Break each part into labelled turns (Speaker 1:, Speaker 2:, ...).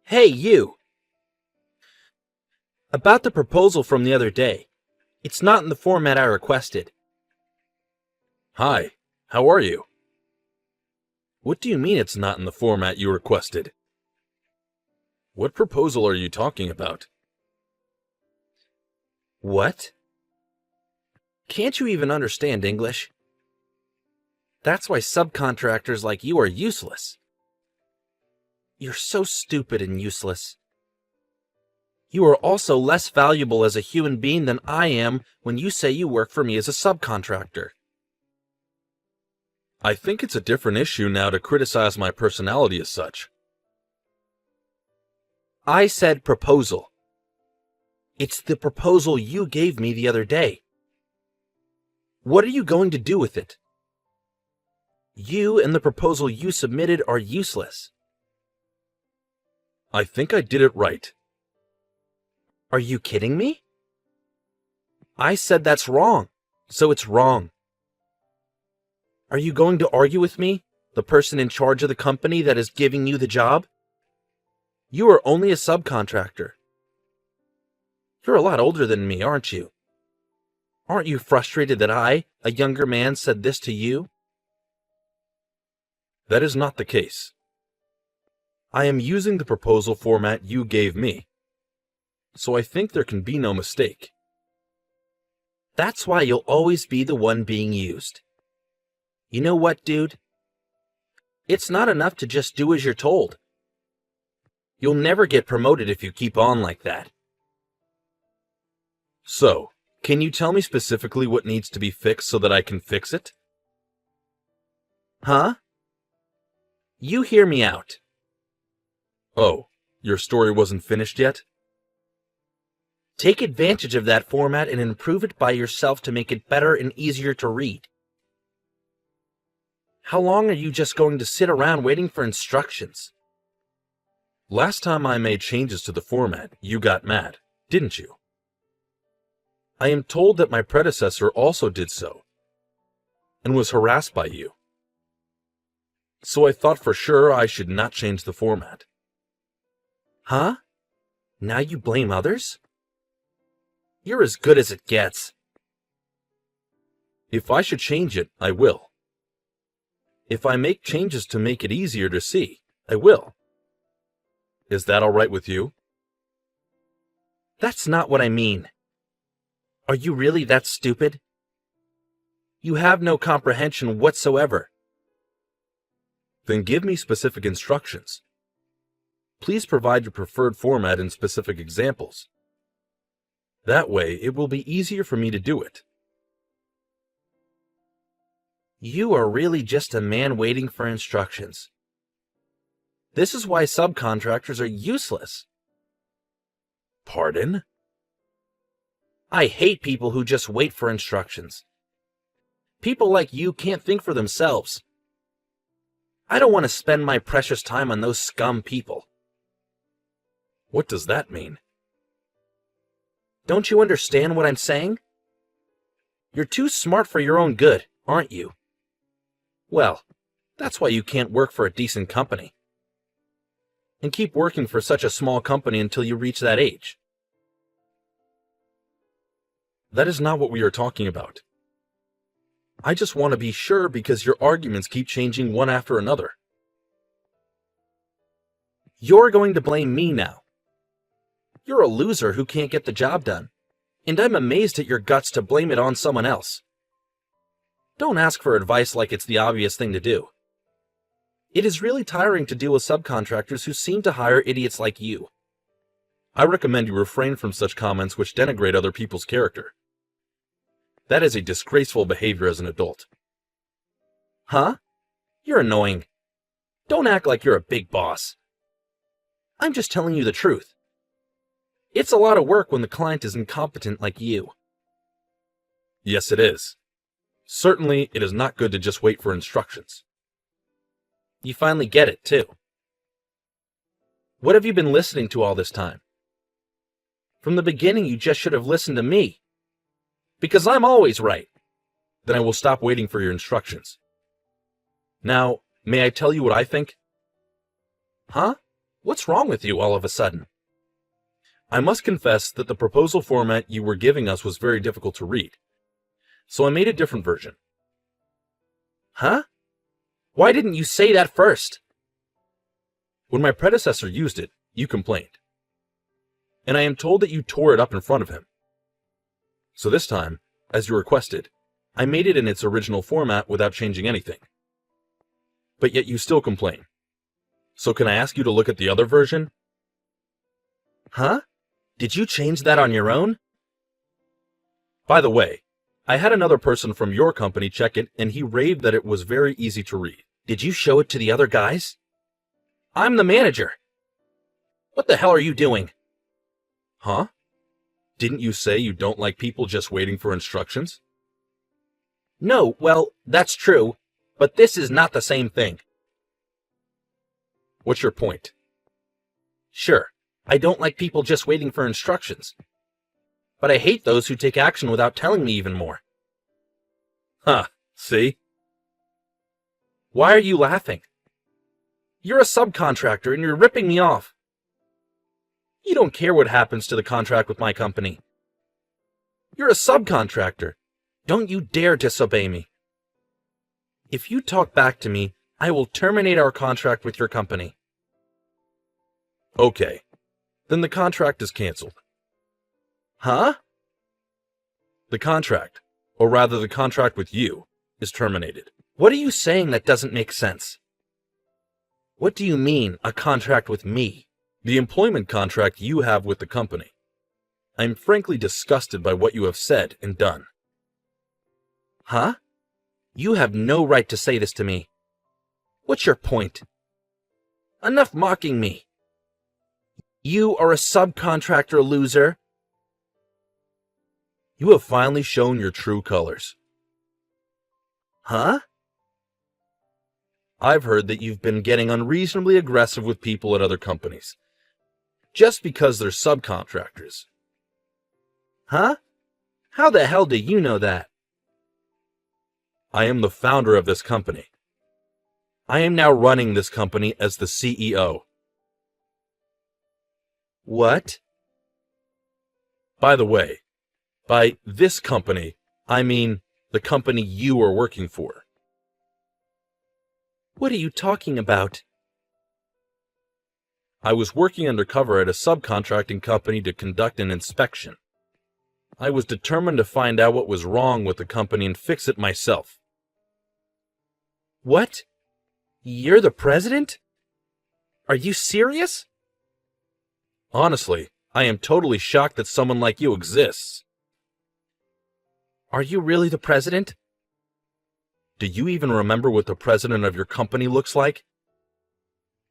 Speaker 1: Hey, you! About the proposal from the other day. It's not in the format I requested.
Speaker 2: Hi, how are you?
Speaker 1: What do you mean it's not in the format you requested?
Speaker 2: What proposal are you talking about?
Speaker 1: What? Can't you even understand English? That's why subcontractors like you are useless. You're so stupid and useless. You are also less valuable as a human being than I am when you say you work for me as a subcontractor.
Speaker 2: I think it's a different issue now to criticize my personality as such.
Speaker 1: I said proposal. It's the proposal you gave me the other day. What are you going to do with it? You and the proposal you submitted are useless.
Speaker 2: I think I did it right.
Speaker 1: Are you kidding me? I said that's wrong, so it's wrong. Are you going to argue with me, the person in charge of the company that is giving you the job? You are only a subcontractor. You're a lot older than me, aren't you? Aren't you frustrated that I, a younger man, said this to you?
Speaker 2: That is not the case. I am using the proposal format you gave me, so I think there can be no mistake.
Speaker 1: That's why you'll always be the one being used. You know what, dude? It's not enough to just do as you're told. You'll never get promoted if you keep on like that.
Speaker 2: So, can you tell me specifically what needs to be fixed so that I can fix it?
Speaker 1: Huh? You hear me out.
Speaker 2: Oh, your story wasn't finished yet?
Speaker 1: Take advantage of that format and improve it by yourself to make it better and easier to read. How long are you just going to sit around waiting for instructions?
Speaker 2: Last time I made changes to the format, you got mad, didn't you? I am told that my predecessor also did so, and was harassed by you. So I thought for sure I should not change the format.
Speaker 1: Huh? Now you blame others? You're as good as it gets.
Speaker 2: If I should change it, I will. If I make changes to make it easier to see, I will. Is that all right with you?
Speaker 1: That's not what I mean. Are you really that stupid? You have no comprehension whatsoever.
Speaker 2: Then give me specific instructions. Please provide your preferred format and specific examples. That way, it will be easier for me to do it.
Speaker 1: You are really just a man waiting for instructions. This is why subcontractors are useless.
Speaker 2: Pardon?
Speaker 1: I hate people who just wait for instructions. People like you can't think for themselves. I don't want to spend my precious time on those scum people.
Speaker 2: What does that mean?
Speaker 1: Don't you understand what I'm saying? You're too smart for your own good, aren't you? Well, that's why you can't work for a decent company. And keep working for such a small company until you reach that age.
Speaker 2: That is not what we are talking about. I just want to be sure because your arguments keep changing one after another.
Speaker 1: You're going to blame me now. You're a loser who can't get the job done, and I'm amazed at your guts to blame it on someone else. Don't ask for advice like it's the obvious thing to do. It is really tiring to deal with subcontractors who seem to hire idiots like you.
Speaker 2: I recommend you refrain from such comments which denigrate other people's character. That is a disgraceful behavior as an adult.
Speaker 1: Huh? You're annoying. Don't act like you're a big boss. I'm just telling you the truth. It's a lot of work when the client is incompetent like you.
Speaker 2: Yes, it is. Certainly, it is not good to just wait for instructions.
Speaker 1: You finally get it, too. What have you been listening to all this time? From the beginning, you just should have listened to me. Because I'm always right.
Speaker 2: Then I will stop waiting for your instructions. Now, may I tell you what I think?
Speaker 1: Huh? What's wrong with you all of a sudden?
Speaker 2: I must confess that the proposal format you were giving us was very difficult to read, so I made a different version.
Speaker 1: Huh? Why didn't you say that first?
Speaker 2: When my predecessor used it, you complained, and I am told that you tore it up in front of him. So this time, as you requested, I made it in its original format without changing anything. But yet you still complain. So can I ask you to look at the other version?
Speaker 1: Huh? Did you change that on your own?
Speaker 2: By the way, I had another person from your company check it, and he raved that it was very easy to read.
Speaker 1: Did you show it to the other guys? I'm the manager. What the hell are you doing?
Speaker 2: Huh? Didn't you say you don't like people just waiting for instructions?
Speaker 1: No, well, that's true, but this is not the same thing.
Speaker 2: What's your point?
Speaker 1: Sure, I don't like people just waiting for instructions. But I hate those who take action without telling me even more.
Speaker 2: Huh, see?
Speaker 1: Why are you laughing? You're a subcontractor and you're ripping me off. You don't care what happens to the contract with my company. You're a subcontractor. Don't you dare disobey me. If you talk back to me, I will terminate our contract with your company.
Speaker 2: Okay, then the contract is canceled.
Speaker 1: Huh?
Speaker 2: The contract, or rather the contract with you, is terminated.
Speaker 1: What are you saying that doesn't make sense? What do you mean, a contract with me?
Speaker 2: The employment contract you have with the company. I'm frankly disgusted by what you have said and done.
Speaker 1: Huh? You have no right to say this to me. What's your point? Enough mocking me. You are a subcontractor, loser.
Speaker 2: You have finally shown your true colors.
Speaker 1: Huh?
Speaker 2: I've heard that you've been getting unreasonably aggressive with people at other companies, just because they're subcontractors.
Speaker 1: Huh? How the hell do you know that?
Speaker 2: I am the founder of this company. I am now running this company as the CEO.
Speaker 1: What?
Speaker 2: By the way, by this company, I mean the company you are working for.
Speaker 1: What are you talking about?
Speaker 2: I was working undercover at a subcontracting company to conduct an inspection. I was determined to find out what was wrong with the company and fix it myself.
Speaker 1: What? You're the president? Are you serious?
Speaker 2: Honestly, I am totally shocked that someone like you exists.
Speaker 1: Are you really the president?
Speaker 2: Do you even remember what the president of your company looks like?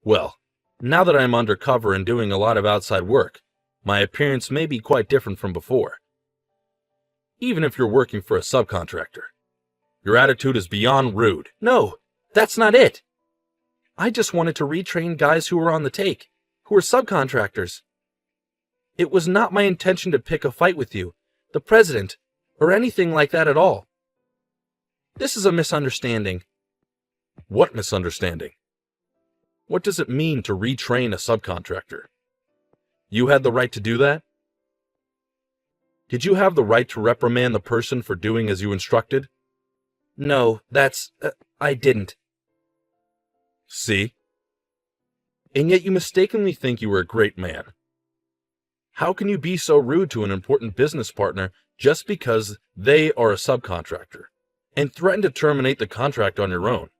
Speaker 2: Well, now that I'm undercover and doing a lot of outside work, my appearance may be quite different from before. Even if you're working for a subcontractor, your attitude is beyond rude.
Speaker 1: No, that's not it. I just wanted to retrain guys who were on the take, who were subcontractors. It was not my intention to pick a fight with you, the president, or anything like that at all. This is a misunderstanding.
Speaker 2: What misunderstanding? What does it mean to retrain a subcontractor? You had the right to do that? Did you have the right to reprimand the person for doing as you instructed?
Speaker 1: No, I didn't.
Speaker 2: See? And yet you mistakenly think you were a great man. How can you be so rude to an important business partner just because they are a subcontractor, and threaten to terminate the contract on your own?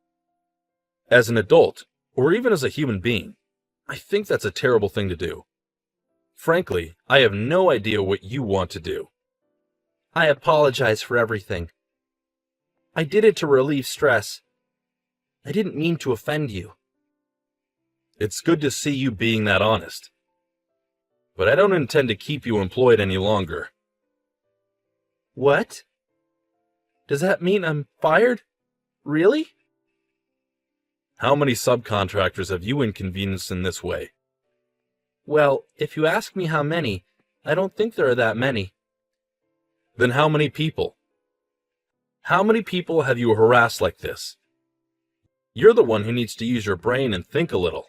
Speaker 2: As an adult, or even as a human being, I think that's a terrible thing to do. Frankly, I have no idea what you want to do.
Speaker 1: I apologize for everything. I did it to relieve stress. I didn't mean to offend you.
Speaker 2: It's good to see you being that honest. But I don't intend to keep you employed any longer.
Speaker 1: What? Does that mean I'm fired? Really?
Speaker 2: How many subcontractors have you inconvenienced in this way?
Speaker 1: Well, if you ask me how many, I don't think there are that many.
Speaker 2: Then how many people? How many people have you harassed like this? You're the one who needs to use your brain and think a little.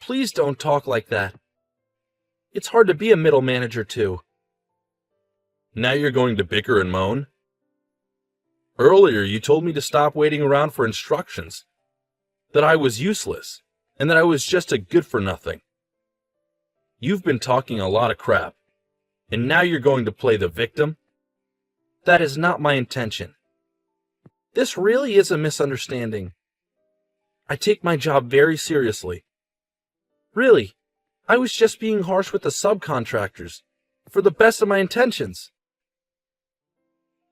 Speaker 1: Please don't talk like that. It's hard to be a middle manager, too.
Speaker 2: Now you're going to bicker and moan? Earlier, you told me to stop waiting around for instructions, that I was useless, and that I was just a good-for-nothing. You've been talking a lot of crap, and now you're going to play the victim?
Speaker 1: That is not my intention. This really is a misunderstanding. I take my job very seriously. Really, I was just being harsh with the subcontractors, for the best of my intentions.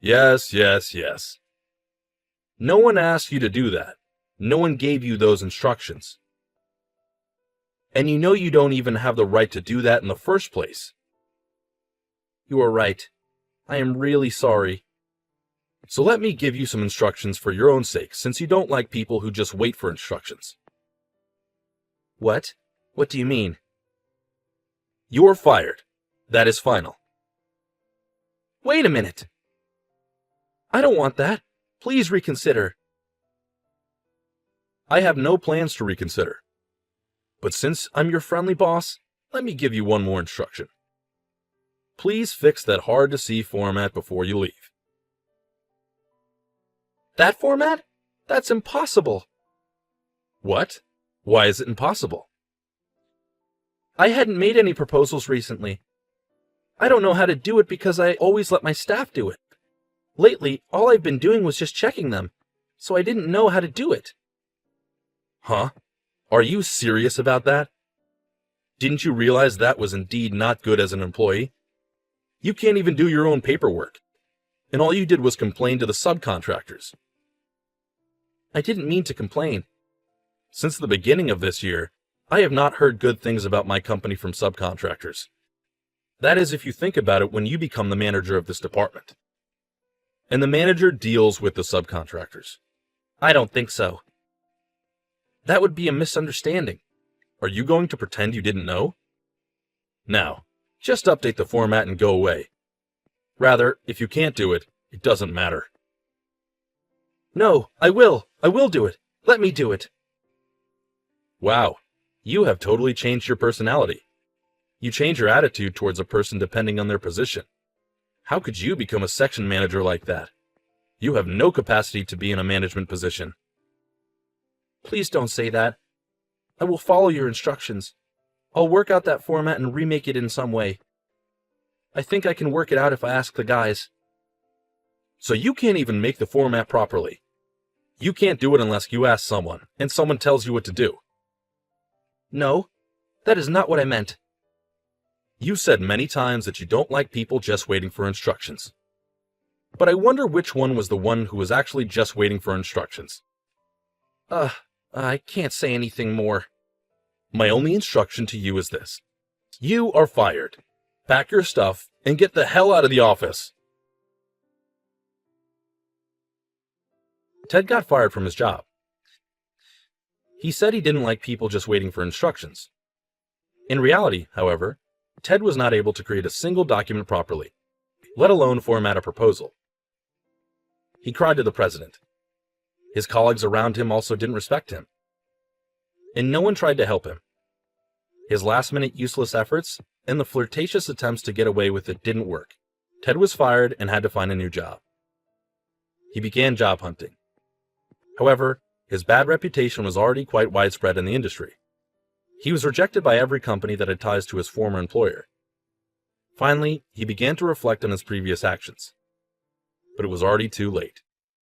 Speaker 2: Yes. No one asked you to do that. No one gave you those instructions. And you know you don't even have the right to do that in the first place.
Speaker 1: You are right. I am really sorry.
Speaker 2: So let me give you some instructions for your own sake, since you don't like people who just wait for instructions.
Speaker 1: What? What do you mean?
Speaker 2: You're fired. That is final.
Speaker 1: Wait a minute. I don't want that. Please reconsider.
Speaker 2: I have no plans to reconsider. But since I'm your friendly boss, let me give you one more instruction. Please fix that hard-to-see format before you leave.
Speaker 1: That format? That's impossible.
Speaker 2: What? Why is it impossible?
Speaker 1: I hadn't made any proposals recently. I don't know how to do it because I always let my staff do it. Lately, all I've been doing was just checking them, so I didn't know how to do it.
Speaker 2: Huh? Are you serious about that? Didn't you realize that was indeed not good as an employee? You can't even do your own paperwork, and all you did was complain to the subcontractors.
Speaker 1: I didn't mean to complain.
Speaker 2: Since the beginning of this year, I have not heard good things about my company from subcontractors. That is if you think about it when you become the manager of this department. And the manager deals with the subcontractors.
Speaker 1: I don't think so. That would be a misunderstanding.
Speaker 2: Are you going to pretend you didn't know? Now, just update the format and go away. Rather, if you can't do it, it doesn't matter.
Speaker 1: No, I will. I will do it. Let me do it.
Speaker 2: Wow, you have totally changed your personality. You change your attitude towards a person depending on their position. How could you become a section manager like that? You have no capacity to be in a management position.
Speaker 1: Please don't say that. I will follow your instructions. I'll work out that format and remake it in some way. I think I can work it out if I ask the guys.
Speaker 2: So you can't even make the format properly. You can't do it unless you ask someone, and someone tells you what to do.
Speaker 1: No, that is not what I meant.
Speaker 2: You said many times that you don't like people just waiting for instructions. But I wonder which one was the one who was actually just waiting for instructions.
Speaker 1: I can't say anything more.
Speaker 2: My only instruction to you is this. You are fired. Pack your stuff and get the hell out of the office. Ted got fired from his job. He said he didn't like people just waiting for instructions. In reality, however, Ted was not able to create a single document properly, let alone format a proposal. He cried to the president. His colleagues around him also didn't respect him. And no one tried to help him. His last-minute useless efforts and the flirtatious attempts to get away with it didn't work. Ted was fired and had to find a new job. He began job hunting. However, his bad reputation was already quite widespread in the industry. He was rejected by every company that had ties to his former employer. Finally, he began to reflect on his previous actions. But it was already too late.